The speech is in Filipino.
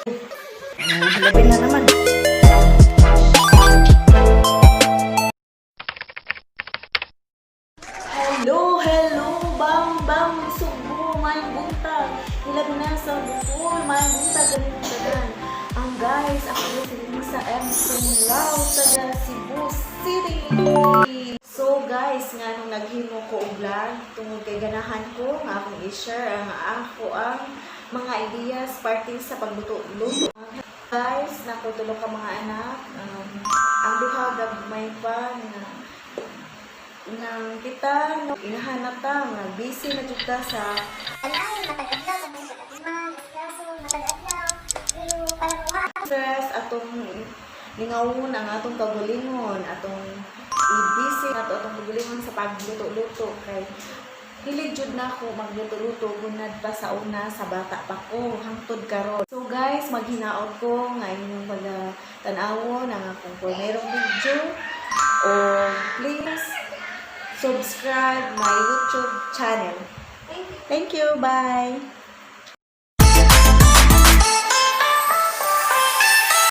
Labi na naman. Hello, bam, subo, may buntag. Labi na sa bukol, may buntag, ganun tagan. Guys, ako yung sa Emson Lao, taga Cebu City. So guys, nga nung naghimo ko og vlog, tungod kay ganahan ko, nga akong i-share ang mga ideas parting sa pagluto-luto. Guys, nakutulo ka mga anak, ang duha gagmay pa nang kita no inahanap ta nga busy na jud ta sa stress atong lingawon ang atong kagalingon, atong i-busy nato atong kagalingon sa pagluto-luto kay hilig jud na ako magluto-luto gunad pa sa una sa bata pa ko hangtod karon. So guys, maghinaot ko nga inyong tan-awon ang akong primerong video. O please subscribe my YouTube channel. Thank you. Bye.